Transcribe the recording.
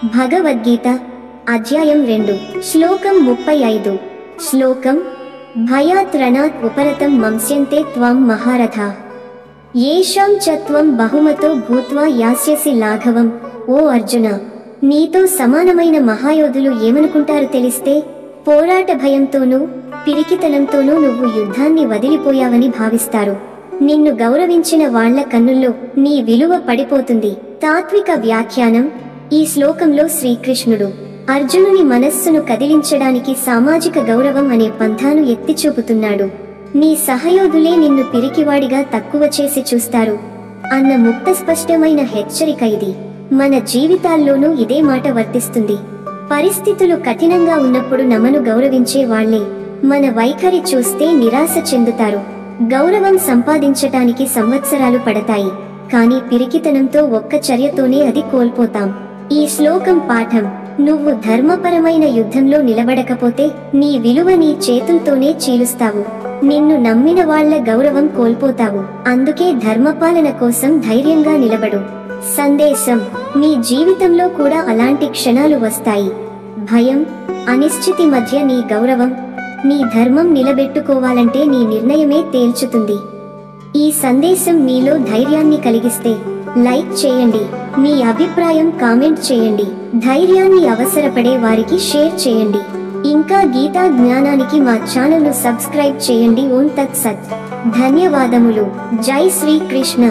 భగవద్గీత అధ్యాయం 2 శ్లోకం 35 శ్లోకం భయాత్ రణాత్ ఉపరతం మంస్యంతే త్వం మహారథా యేషాం చ త్వం బహుమతో భూత్వా యాస్యసి లాఘవం. ఓ అర్జున, నీతో సమానమైన మహాయోధులు ఏమనుకుంటారు తెలిస్తే? పోరాట భయంతోనూ పిరికితనంతోనూ నువ్వు యుద్ధాన్ని వదిలిపోయావని భావిస్తారు. నిన్ను గౌరవించిన వాళ్ల కన్నుల్లో నీ విలువ పడిపోతుంది. తాత్విక వ్యాఖ్యానం. ఈ శ్లోకంలో శ్రీకృష్ణుడు అర్జునుని మనస్సును కదిలించడానికి సామాజిక గౌరవం అనే పంథాను ఎత్తిచూపుతున్నాడు. నీ సహయోధులే నిన్ను పిరికివాడిగా తక్కువ చేసి చూస్తారు అన్న ముక్త స్పష్టమైన హెచ్చరిక ఇది. మన జీవితాల్లోనూ ఇదే మాట వర్తిస్తుంది. పరిస్థితులు కఠినంగా ఉన్నప్పుడు నమను గౌరవించే వాళ్లే మన వైఖరి చూస్తే నిరాశ చెందుతారు. గౌరవం సంపాదించటానికి సంవత్సరాలు పడతాయి, కానీ పిరికితనంతో ఒక్క చర్యతోనే అది కోల్పోతాం. ఈ శ్లోకం పాఠం: నువ్వు ధర్మపరమైన యుద్ధంలో నిలబడకపోతే నీ విలువ నీ చేతులతోనే చీలుస్తావు. నిన్ను నమ్మిన వాళ్ల గౌరవం కోల్పోతావు. అందుకే ధర్మపాలన కోసం ధైర్యంగా నిలబడు. సందేశం: నీ జీవితంలో కూడా అలాంటి క్షణాలు వస్తాయి. భయం, అనిశ్చితి మధ్య నీ గౌరవం, నీ ధర్మం నిలబెట్టుకోవాలంటే నీ నిర్ణయమే తేల్చుతుంది. ఈ సందేశం మీలో ధైర్యాన్ని కలిగిస్తే లైక్ చేయండి. మీ అభిప్రాయం కామెంట్ చేయండి. ధైర్యాన్ని అవసరపడే వారికి షేర్ చేయండి. ఇంకా గీతా జ్ఞానానికి మా ఛానల్ను సబ్స్క్రైబ్ చేయండి. ఓం తత్ సత్. ధన్యవాదములు. జై శ్రీకృష్ణ.